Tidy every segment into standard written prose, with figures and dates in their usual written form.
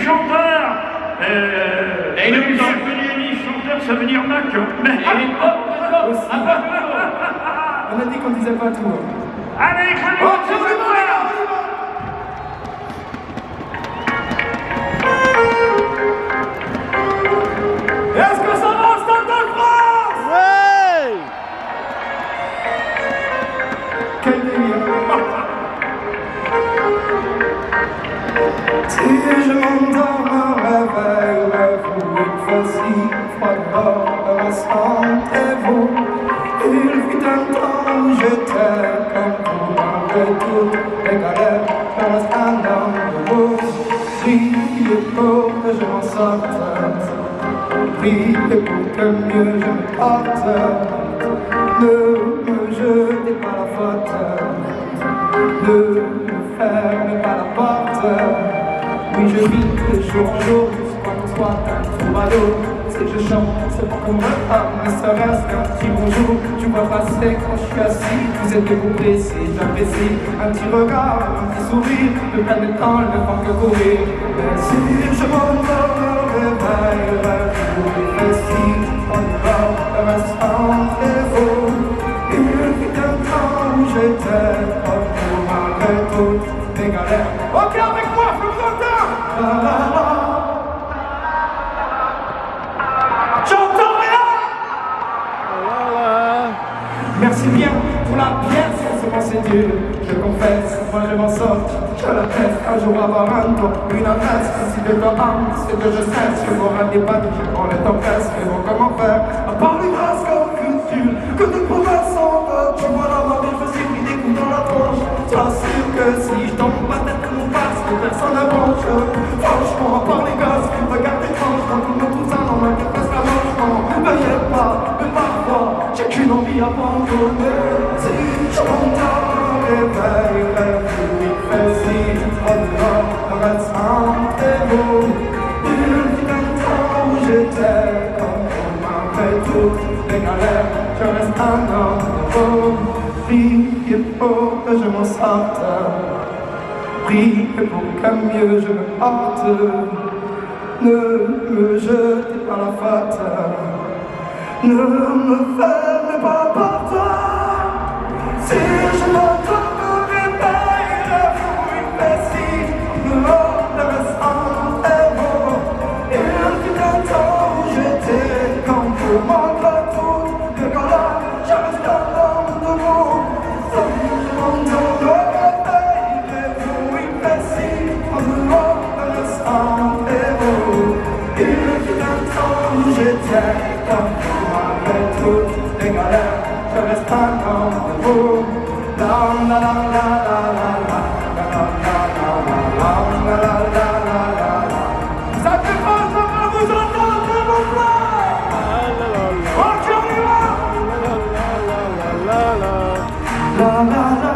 chanteurs. Et nous chanteur, ça veut dire Mac. Mais on a dit qu'on disait pas tout. Allez, Est-ce que ça va, Stade de France? Ouais! Quel délire! Si je m'endors, me réveille, vous êtes facile, froid dehors, ressentez-vous. Il fut un temps où j'étais comme vous, malgré toutes les galères, je reste un homme de vous. Priez pour que je m'en sorte. Priez pour que mieux je me porte. Ne me jetez pas la faute. Ne me fermez pas la porte. Oui, je vis de jour en jour, jusqu'à qu'on soit un troubadour. C'est que je chante, c'est pour qu'on me parle, ne serait-ce qu'un petit bonjour. Je vois passer quand je suis assis, vous êtes debout blessé, j'apprécie un petit regard, un petit sourire, le plein de temps, le temps que courir. Mais si je m'endors, me réveille, vous êtes si, on va, restez-vous. Il fut un temps où j'étais comme vous, malgré toutes mes galères. Ok, avec moi, je vous entends. La la la. J'entends rien. Merci bien pour la pièce, c'est dur, je confesse, moi je m'en sors, je la teste, un jour avoir un tour, une adresse, si de leur âme, c'est que je sais, je m'aurai des paniques, on est en presse, mais bon comment faire, à part les grâces comme culture, que des promesses en vote, tu vois la mort, je suis pris des coups dans la tronche, sois sûr que si je tombe pas tête que mon passe, que personne ne bronche, franchement, à part les gosses, regarde étrange, quand tout le monde tout ça, dans ma tête presque la manche, non, veuillez pas, mais parfois, j'ai qu'une envie à abandonner, si je m'entends, réveille, vous il fait si, on dehors, restez-vous. Il fut un temps où j'étais comme on malgré toutes les galères, je reste un homme nouveau. Priez pour que je m'en sorte, priez pour que mieux je me porte. Ne me jetez pas la faute, ne me fermez pas la porte. Si je m'entends me réveille, vous il fait si, dehors le restant est beau. Il fut un temps où j'étais quand vous manque tout, que quand là, je reste un homme de vous. Si je m'entends me réveille, vous il fait si, dehors le restant est beau. Il fut un temps où j'étais quand vous malgré toutes les galères, je reste un homme de vous. La la la la la la la la la la la la. Ça fait pas, ça va vous entendre, s'il vous plaît. Ok, on y va. La la la.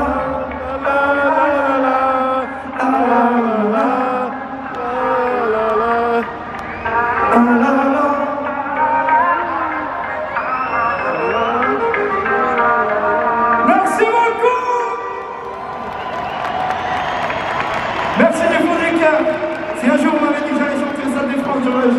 Si un jour on m'avait dit que j'allais chanter le Stade de France, j'aurais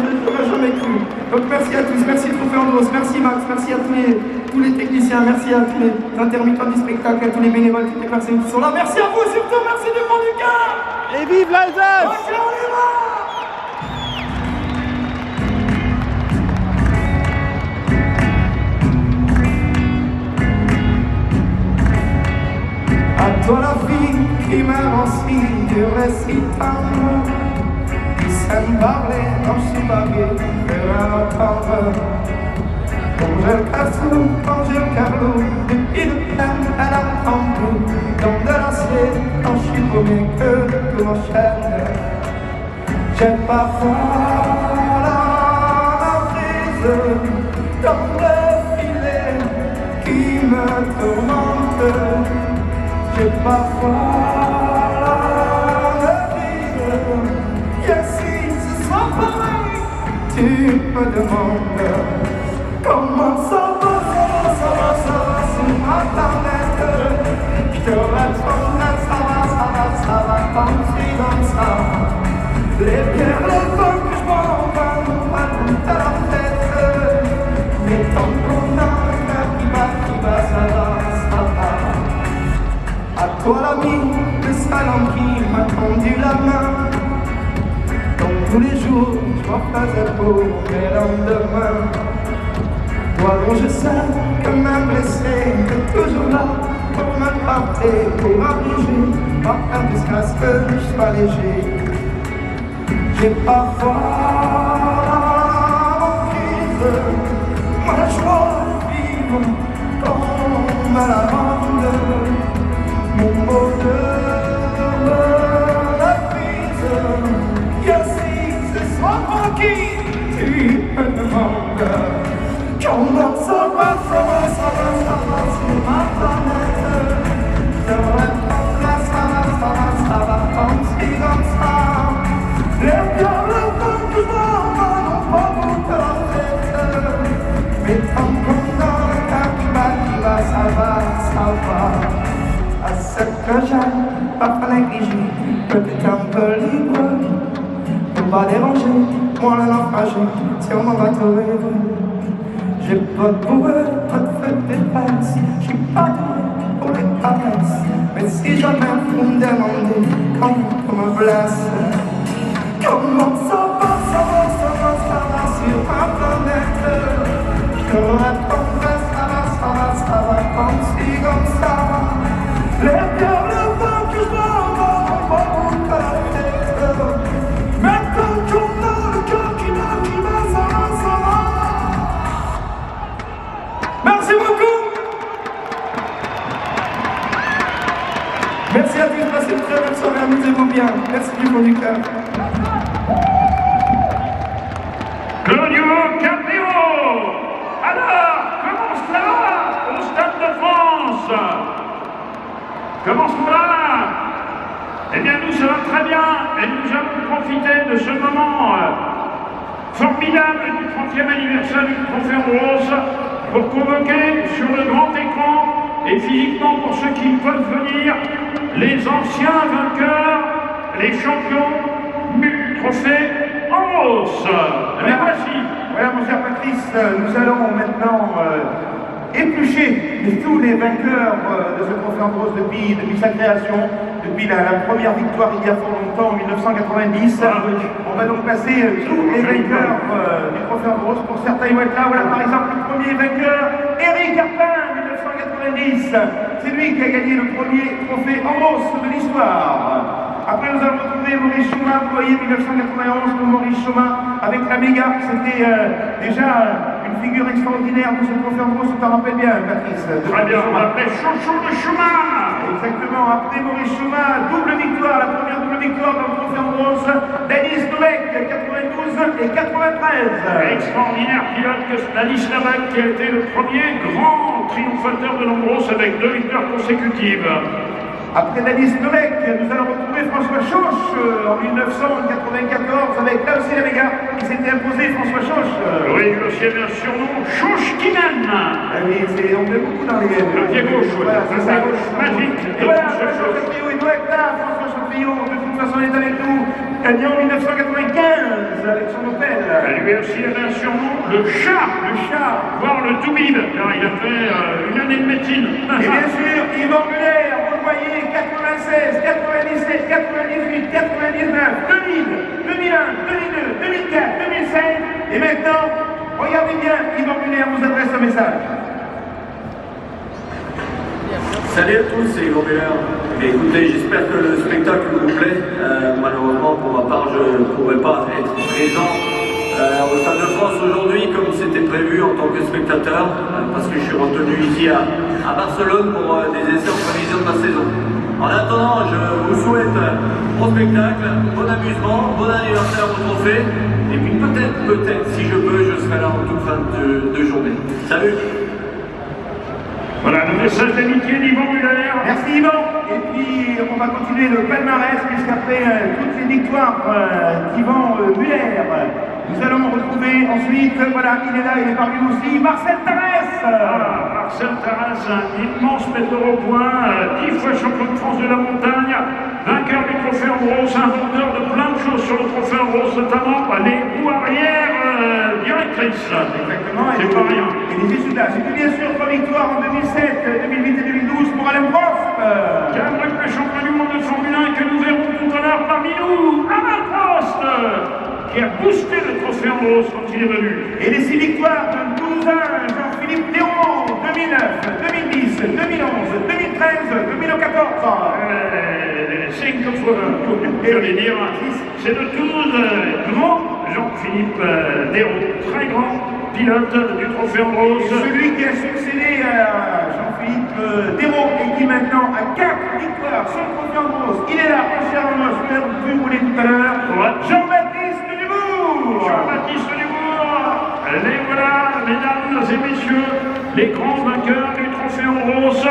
jamais cru. Donc merci à tous, merci Trophée Andros, merci Max, merci à tous les techniciens, merci à tous les intermittents du spectacle, à tous les bénévoles, toutes les personnes qui sont là. Merci à vous surtout, merci du fond du cœur. Et vive l'Alsace! Ok, on y va. À toi la fille qui m'invensile du récit d'amour, qui s'aime parler dans ce baguet, faire entendre. Quand j'ai le cœur flou, quand j'ai le cœur lourd, depuis le peine, elle attend tout. Dans de l'acier, quand je suis paumé, que tout m'enchaîne. J'ai parfois la prise dans le filet qui me tourmente. J'ai parfois la vie, et si ce soit pareil, tu me demandes comment ça va sur ma planète. Je te réponds, ça va, comme si dans ça, les pierres, Toi l'ami, le salon qui m'a tendu la main. Comme tous les jours, je m'en faisais pour mes lendemains. Toi dont je sais que ma blessée est toujours là pour me porter, pour abriger, parfois jusqu'à ce que je sois léger. J'ai parfois envie moi la joie de vivre comme à la ronde. Mon bonheur, la prise, Yossi, ce soir pour qui tu me demandes. Comment ça va sur ma planète. Je réponds là, ça va, comme si comme ça. Les bien le vent du vent n'ont pas beaucoup de tête. Mais tant qu'on a le cas qui va, ça va. À ce que j'aime, pas négligé, peut-être un peu libre. Pour pas déranger, moi le naufragé, sur mon bateau rêve. J'ai pas de bouée, pas de feu de dépense, j'suis pas doué pour les caresses. Mais si jamais vous me demandez comment on me blesse, comment ça va sur ma planète. Je répondrai ça va, comme si comme ça. Les pierres, le vent que je vois, on va mon tête. Mais quand on a le cœur qui va, ça va. Merci beaucoup. Merci à tous, passez une très belle soirée, amusez-vous bien. Merci du fond du cœur. Claudio Caprio. Alors, comment ça va au Stade de France? Comment ça va? Eh bien, nous, ça va très bien. Et nous avons profité de ce moment formidable du 30e anniversaire du Trophée Rose pour convoquer sur le grand écran et physiquement pour ceux qui peuvent venir les anciens vainqueurs, les champions du Trophée en rose. Mais voici. Voilà, mon cher Patrice, nous allons maintenant éplucher tous les vainqueurs de ce Trophée en rose depuis sa création, depuis la première victoire il y a fort longtemps, en 1990. On va donc passer tous les vainqueurs du Trophée en rose. Pour certains, ils vont être là. Voilà, par exemple, le premier vainqueur, Eric Carpin, 1990. C'est lui qui a gagné le premier Trophée en rose de l'histoire. Après, nous allons retrouver Maurice Chaumin, employé 1991 pour Maurice Chaumin avec la Méga. C'était déjà une figure extraordinaire de ce Trophée en rose, tu t'en rappelles bien, Patrice. Très bien, on l'appelait Chouchou de Chaumin. Exactement, après Maurice Chaumin, double victoire, la première double victoire dans le Trophée en rose. Denis Novek, 92 et 93. Extraordinaire pilote que Denis Novek, qui a été le premier grand triomphateur de l'Ambros avec 2 victoires consécutives. Après Denis Novek, nous allons retrouver François Chauche en 1994 avec là aussi la Méga qui s'était imposé François Chauche. Oui, lui aussi avait un surnom, Chouchkinen. Ah oui, on fait beaucoup dans les... Le pied gauche, voilà, c'est ça. Magique. Et voilà, François Champillot, il doit être là, François Champillot, de toute façon, il est avec nous, gagné en 1995 avec son Opel. Lui aussi avait un surnom, le chat, voire le Toubib, car il a fait une année de médecine. Et bien sûr, Yvan Muller, vous le voyez, 96, 97, 98, 99, 2000, 2001, 2002, 2004, 2005, et maintenant, regardez bien, Yvan Muller vous adresse un message. Salut à tous, c'est Yvan Muller. Écoutez, j'espère que le spectacle vous plaît. Malheureusement, pour ma part, je ne pourrai pas être présent au Stade de France aujourd'hui comme c'était prévu en tant que spectateur, parce que je suis retenu ici à Barcelone pour des essais en prévision de ma saison. En attendant, je vous souhaite bon spectacle, bon amusement, bon anniversaire au trophée, et puis peut-être, si je peux, je serai là en toute fin de journée. Salut! Voilà le message d'amitié d'Yvan Muller. Merci Yvan. Et puis on va continuer le palmarès puisqu'après toutes les victoires d'Yvan Muller, nous allons retrouver ensuite, voilà, il est là, il est parmi nous aussi, Marcel Tarès. Marcel Tarès, un immense metteur au point, 10 fois champion de France de la montagne, vainqueur du Trophée en rose, inventeur de plein de choses sur le Trophée en rose, notamment les roues arrière directrices. Exactement. C'est pas rien. Et les essuie-glaces. Et puis bien sûr, 3 victoires en 2007, 2008 et 2012 pour Alain Prost. J'aimerais parmi nous, Alain Prost, qui a boosté le trophée Ambrose quand il est venu. Et les 6 victoires de 12 ans, Jean-Philippe Théron, 2009, 2010, 2011, 2013, 2014. Cinque fois, je vais dire, c'est de Toulouse, grand Jean-Philippe Théron, très grand pilote du trophée Ambrose. Celui qui a succédé à Jean-Philippe Théron et qui maintenant a 4 victoires sur le trophée Ambrose. Il est là, mon cher Arnaud, je vous l'ai vu rouler tout à l'heure. Jean-Baptiste Dubourg. Jean-Baptiste Dubourg. Les voilà, mesdames et messieurs, les grands vainqueurs du trophée Ambrose.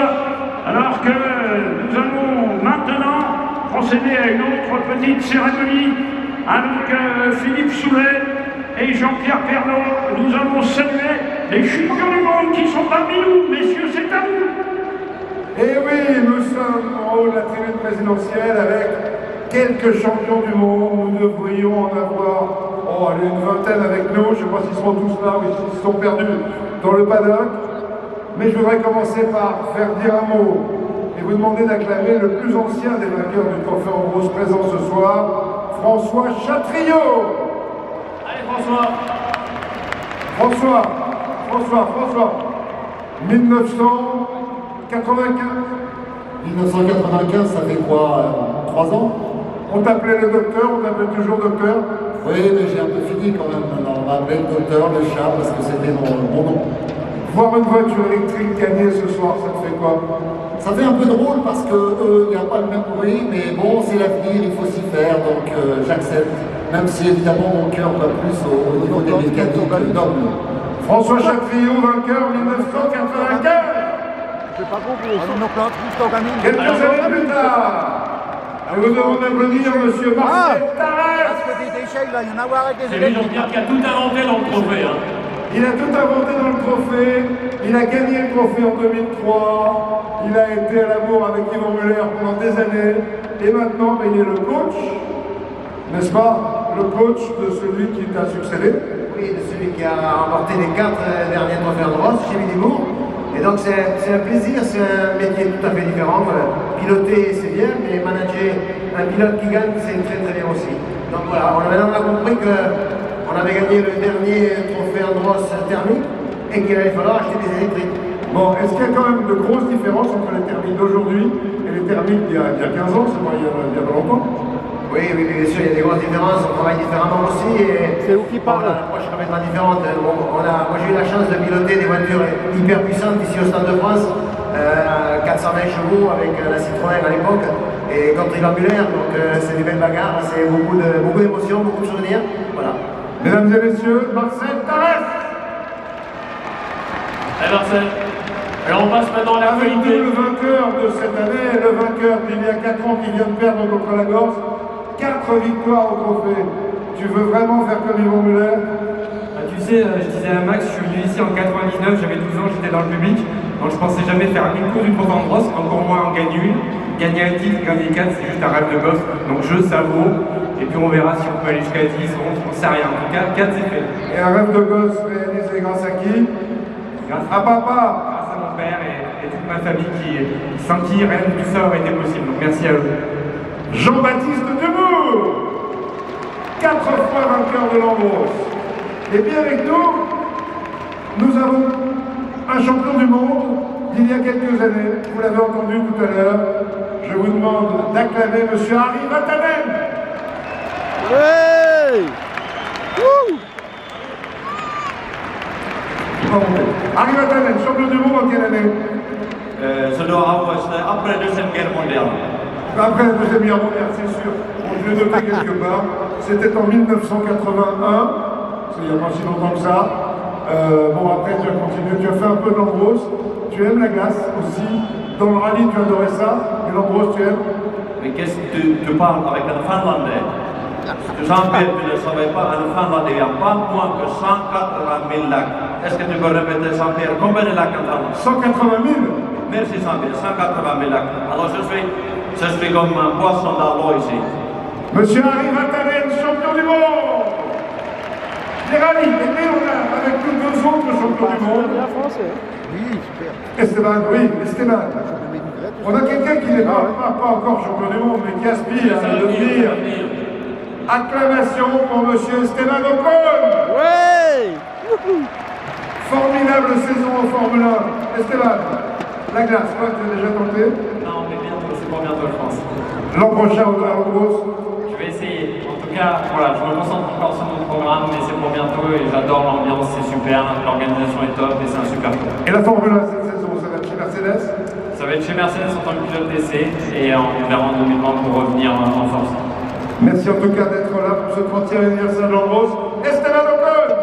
Alors que nous allons maintenant procéder à une autre petite cérémonie avec Philippe Soulet et Jean-Pierre Pernaut. Nous allons saluer les champions du monde qui sont parmi nous. Messieurs, c'est à vous. Et oui, nous sommes en haut de la tribune présidentielle avec quelques champions du monde. Nous devrions en avoir une vingtaine avec nous. Je ne sais pas s'ils seront tous là, mais ils sont perdus dans le paddock. Mais je voudrais commencer par faire dire un mot et vous demander d'acclamer le plus ancien des vainqueurs du trophée Ambrose présent ce soir, François Chatriot. Allez François. François. 1995. 1995, ça fait quoi 3 ans? On t'appelait le docteur, on t'appelle toujours docteur. Oui, mais j'ai un peu fini quand même maintenant. On m'appelait le docteur, le chat, parce que c'était mon nom. Voir une voiture électrique gagner ce soir, ça te fait quoi? Ça fait un peu drôle parce que il n'y a pas le même bruit, mais bon, c'est l'avenir, il faut s'y faire, donc j'accepte. Même si évidemment mon cœur va plus au niveau des mécaniques nobles. François Chatriot, vainqueur 1995. Quelques années plus tard, je vous demande d'applaudir monsieur Marcel Tarès. C'est lui Jean-Pierre qui a tout inventé dans le trophée. Il a tout inventé dans le trophée, il a gagné le trophée en 2003, il a été à l'amour avec Yvan Muller pendant des années, et maintenant il est le coach, n'est-ce pas? Le coach de celui qui t'a succédé. Oui, de celui qui a remporté les 4 derniers trophées Ambrose, chez Dubourg. Et donc c'est un plaisir, c'est un métier tout à fait différent. Piloter c'est bien, mais manager un pilote qui gagne c'est très très bien aussi. Donc voilà, maintenant on a compris qu'on avait gagné le dernier trophée Ambrose thermique et qu'il allait falloir acheter des électriques. Bon, est-ce qu'il y a quand même de grosses différences entre les thermiques d'aujourd'hui et les thermiques d'il y a 15 ans, c'est pas il y a longtemps? Oui, bien sûr, il y a des grosses différences, on travaille différemment aussi. C'est où qui parle? L'approche est complètement différente. Moi j'ai eu la chance de piloter des voitures hyper puissantes ici au Stade de France, 420 chevaux avec la Citroën à l'époque, et contre Yvan Muller, donc c'est des belles bagarres, c'est beaucoup d'émotions, beaucoup de souvenirs. Voilà. Mesdames et messieurs, Marcel Tarès. Allez Marcel. Alors on passe maintenant à la Avec qualité. nous, le vainqueur de cette année, le vainqueur d'il y a 4 ans qui vient de perdre contre la Gorse, 4 victoires au trophée. Tu veux vraiment faire comme Yvan Muller? Tu sais, je disais à Max, je suis venu ici en 99, j'avais 12 ans, j'étais dans le public, donc je pensais jamais faire une course du trophée Ambrose, encore moins en gagner une. Gagner un titre, gagner 4, c'est juste un rêve de gosse, donc je savoure, et puis on verra si on peut aller jusqu'à 10, 11, on sait rien. En tout cas, 4 c'est fait. Et un rêve de gosse réalisé grâce à qui? Grâce À papa. grâce à mon père et toute ma famille sans qui rien de tout ça aurait été possible, donc merci à eux. Jean-Baptiste Dubourg, 4 fois vainqueur de l'Ambrose. Et bien avec nous avons un champion du monde d'il y a quelques années. Vous l'avez entendu tout à l'heure. Je vous demande d'acclamer monsieur Harry Vatanen. Ouais. Wouh. Harry Vatanen, champion du monde en quelle année? Ça doit avoir après la Deuxième Guerre mondiale. Après la Deuxième Guerre mondiale, c'est sûr. Bon, je l'ai noté quelque part. C'était en 1981. Il n'y a pas si longtemps que ça. Bon, après, tu as continué. Tu as fait un peu de l'Ambrose. Tu aimes la glace aussi. Dans le rallye, tu adorais ça. Et l'Ambrose, tu aimes? Mais qu'est-ce que tu parles avec un Finlandais? Jean-Pierre, tu ne savais pas, un Finlandais, il n'y a pas moins que 180 000 lacs. Est-ce que tu peux répéter, Jean-Pierre, combien de lacs en Finlande? 180 000. Merci Jean-Pierre, 180 000 lacs. Alors je suis comme un poisson dans l'eau ici. Monsieur Harry Vatanen, champion du monde. Les rallyes. Et puis on a avec nous deux autres champions du monde. Oui, super. Esteban, oui, Esteban. On a quelqu'un qui n'est pas encore champion du monde, mais qui aspire à le devenir. Acclamation pour monsieur Esteban Ocon. Ouais. Formidable saison en Formule 1. Esteban, la glace, quoi, tu as déjà tenté? Non, mais bientôt, c'est pour bientôt, je pense. L'an prochain au Rose. Je vais essayer. En tout cas, voilà, je me concentre encore sur mon programme, mais c'est pour bientôt et j'adore l'ambiance, c'est super, l'organisation est top et c'est un super tour. Et la Formule 1 cette saison, ça va être chez Mercedes? Ça va être chez Mercedes en tant que pilote d'essai et on verra en 2020 pour revenir en force. Merci en tout cas d'être là pour ce 30e anniversaire de Jean Rose. Esteban Ocon.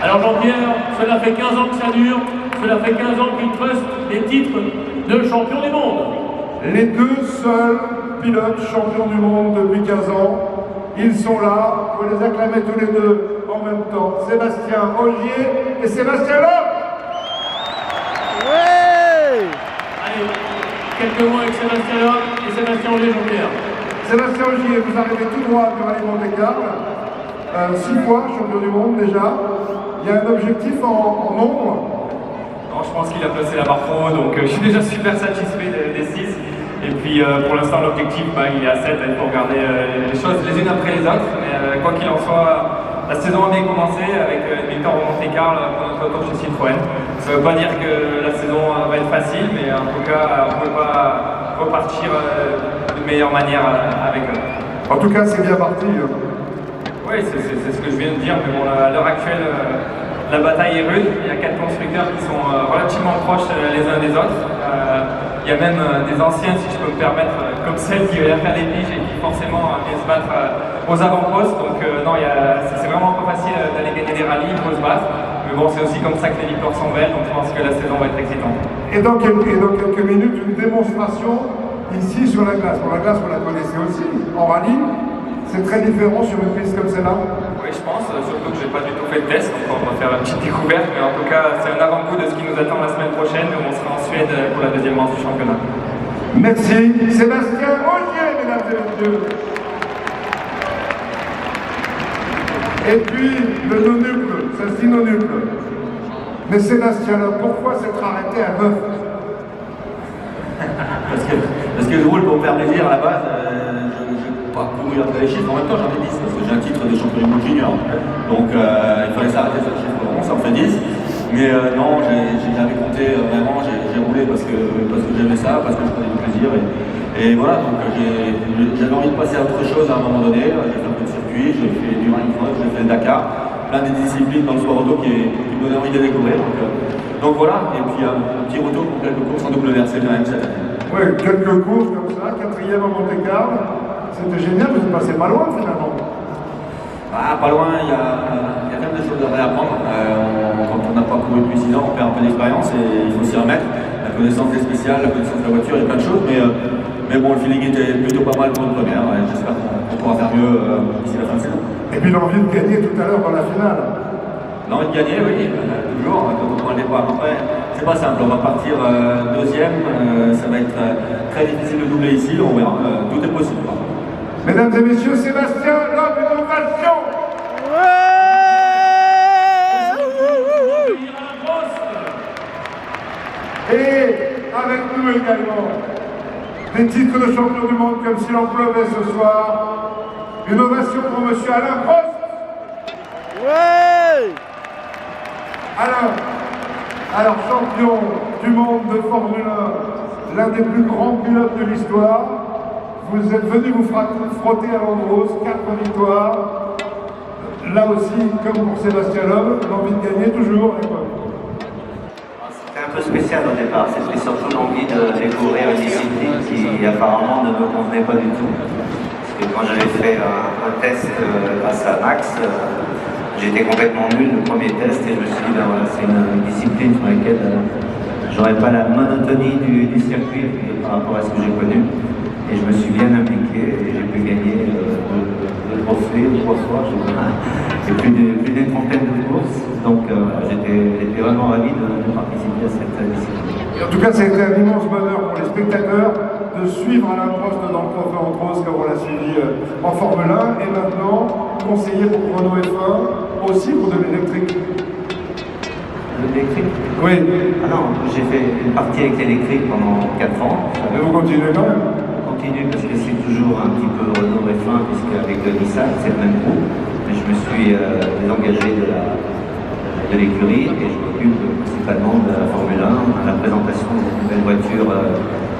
Alors Jean-Pierre, cela fait 15 ans que ça dure, cela fait 15 ans qu'il truste des titres de champion du monde. Les deux seuls pilotes champions du monde depuis 15 ans, ils sont là, vous les acclamez tous les deux en même temps. Sébastien Ogier et Sébastien Loeb. Ouais. Allez, quelques mots avec Sébastien Loeb et Sébastien Ogier, Jean-Pierre. Sébastien Ogier, vous arrivez tout droit du rallye Monte-Carlo, 6 fois champion du monde déjà. Il y a un objectif en nombre. Non, je pense qu'il a placé la barre trop haut, donc je suis déjà super satisfait des 6. Et puis pour l'instant, l'objectif, il est à 7, il faut regarder les choses les unes après les autres. Mais quoi qu'il en soit, la saison a bien commencé avec une victoire au Monte-Carlo pour notre retour chez Citroën. Ça ne veut pas dire que la saison va être facile, mais en tout cas, on ne peut pas repartir de meilleure manière avec eux. En tout cas, c'est bien parti. Oui, c'est ce que je viens de dire, mais bon, à l'heure actuelle, la bataille est rude. Il y a 4 constructeurs qui sont relativement proches les uns des autres. Il y a même des anciens, si je peux me permettre, comme celle qui va faire des piges et qui forcément viennent se battre aux avant-postes. Donc non, c'est vraiment pas facile d'aller gagner des rallyes, il faut se battre. Mais bon, c'est aussi comme ça que les victoires sont belles, donc je pense que la saison va être excitante. Et dans quelques minutes, une démonstration ici sur la glace. Bon, la glace, vous la connaissez aussi, en rallye. C'est très différent sur une piste comme celle-là? Oui, je pense, surtout que j'ai pas du tout fait de test, donc on va faire une petite découverte, mais en tout cas, c'est un avant-goût de ce qui nous attend la semaine prochaine, où on sera en Suède pour la deuxième manche du championnat. Merci. Sébastien Ogier, mesdames et messieurs. Et puis, le non-nucle, ça se dit non-nucle. Mais Sébastien, pourquoi s'être arrêté à 9? Parce que je roule pour me faire plaisir à la base. Pas courir après les chiffres, en même temps j'en ai 10 parce que j'ai un titre de champion du monde junior. Donc il fallait s'arrêter sur le chiffre 11, ça en fait 10. Mais non, j'ai jamais compté vraiment, j'ai roulé parce que j'aimais ça, parce que je prenais du plaisir. Et voilà, donc j'avais envie de passer à autre chose à un moment donné. J'ai fait un peu de circuit, j'ai fait du rallye cross, j'ai fait le Dakar, plein de disciplines dans le sport auto qui me donnaient envie de découvrir. Donc voilà, et puis un petit retour pour quelques courses en WRC quand même cette année. Oui, quelques courses comme ça, 4e à Monte-Carlo. C'était génial, vous êtes passé pas loin finalement. Pas loin, il y a quand même des choses à réapprendre. Quand on n'a pas couru depuis 6 ans, on perd un peu d'expérience et il faut s'y remettre. La connaissance des spéciales, la connaissance de la voiture, il y a plein de choses, mais bon, le feeling était plutôt pas mal pour une première. J'espère qu'on pourra faire mieux d'ici la fin de saison. Et puis l'envie de gagner tout à l'heure dans la finale. L'envie de gagner, oui, toujours, quand on prend le départ. Après, c'est pas simple, on va partir deuxième, ça va être très difficile de doubler ici, on verra, tout est possible. Mesdames et messieurs, Sébastien Loeb, une ovation. Et avec nous également, des titres de champion du monde comme s'il en pleuvait ce soir. Une ovation pour monsieur Alain Prost. Ouais. Alors champion du monde de Formule 1, l'un des plus grands pilotes de l'histoire. Vous êtes venu vous frotter à l'Andros, 4 victoires. Là aussi, comme pour Sébastien Loeb, l'envie de gagner toujours. C'était un peu spécial au départ, c'était surtout l'envie de découvrir une discipline qui apparemment ne me convenait pas du tout. Parce que quand j'avais fait un test grâce à Max, j'étais complètement nul le premier test et je me suis dit, ben voilà, c'est une discipline sur laquelle j'aurais pas la monotonie du circuit par rapport à ce que j'ai connu. Et je me suis bien impliqué et j'ai pu gagner le trophée 3 fois. J'ai plus d'une trentaine de courses. Donc j'étais vraiment ravi de participer à cette discipline. Et en tout cas, ça a été un immense bonheur pour les spectateurs de suivre Alain Prost dans le Trophée en Rose comme on l'a suivi en Formule 1 et maintenant conseiller pour Renault F1 aussi pour de l'électrique. L'électrique? Oui. Ah non, j'ai fait une partie avec l'électrique pendant 4 ans. Mais vous continuez quand même? On continue parce que c'est toujours un petit peu Renault F1 puisque avec le Nissan c'est le même groupe. Mais je me suis désengagé de l'écurie et je m'occupe principalement de la Formule 1, à la présentation de cette nouvelle voiture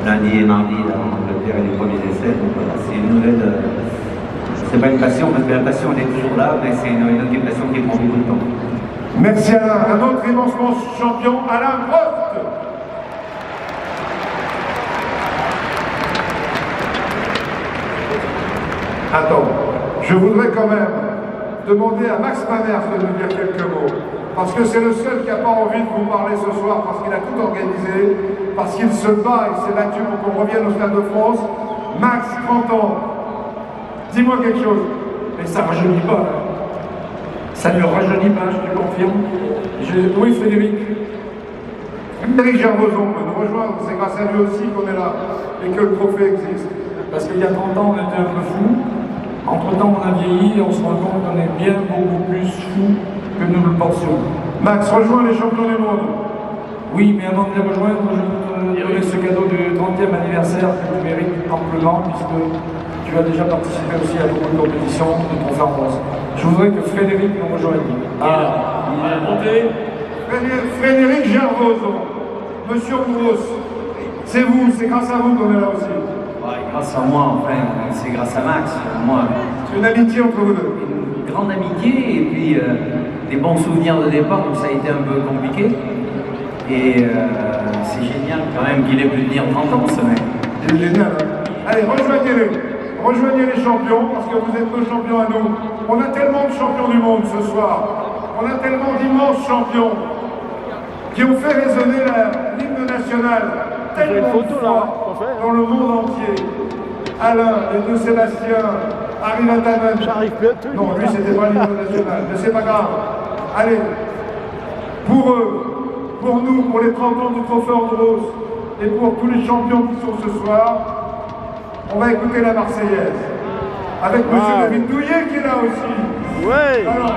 lundi et mardi en Angleterre et les premiers essais. Donc voilà, c'est une nouvelle. C'est pas une passion parce que la passion elle est toujours là, mais c'est une occupation qui prend beaucoup de temps. Merci Alain. Un autre immense champion, Alain Prost. Attends, je voudrais quand même demander à Max Mamers de nous dire quelques mots. Parce que c'est le seul qui n'a pas envie de vous parler ce soir, parce qu'il a tout organisé, parce qu'il se bat, il s'est battu pour qu'on revienne au Stade de France. Max, 30 ans, dis-moi quelque chose. Mais ça ne rajeunit pas. Ça ne rajeunit pas, je te confirme. Oui, Frédéric. Frédéric Gervoson peut nous rejoindre, c'est grâce à lui aussi qu'on est là et que le trophée existe. Parce qu'il y a 30 ans, on était un peu fous. Entre-temps, on a vieilli et on se rend compte qu'on est bien beaucoup plus fous que nous le pensions. Max, rejoins les champions du monde. Oui, mais avant de les rejoindre, je veux te donner ce cadeau du 30e anniversaire que tu mérites amplement, puisque tu as déjà participé aussi à beaucoup de compétitions de trophées en bronze. Je voudrais que Frédéric nous rejoigne. Il est monté. Frédéric Gervoson, Monsieur Brousse, c'est vous, c'est grâce à vous qu'on est là aussi. Ouais, grâce à moi, enfin, c'est grâce à Max. Moi. C'est une amitié entre vous deux. Une grande amitié et puis des bons souvenirs de départ où ça a été un peu compliqué. Et c'est génial quand même qu'il ait pu tenir 30 ans ce mec. C'est génial. Hein. Allez, rejoignez-les. Rejoignez les champions parce que vous êtes nos champions à nous. On a tellement de champions du monde ce soir. On a tellement d'immenses champions qui ont fait résonner l'hymne national tellement de fois dans le monde entier. Alain, les deux Sébastien, Harry Vatanen. J'arrive plus à tout. Non, lui c'était pas l'hymne national, mais c'est pas grave. Allez, pour eux, pour nous, pour les 30 ans du Trophée Andros et pour tous les champions qui sont ce soir, on va écouter la Marseillaise. Avec Monsieur David Douillet qui est là aussi. Ouais. Alors,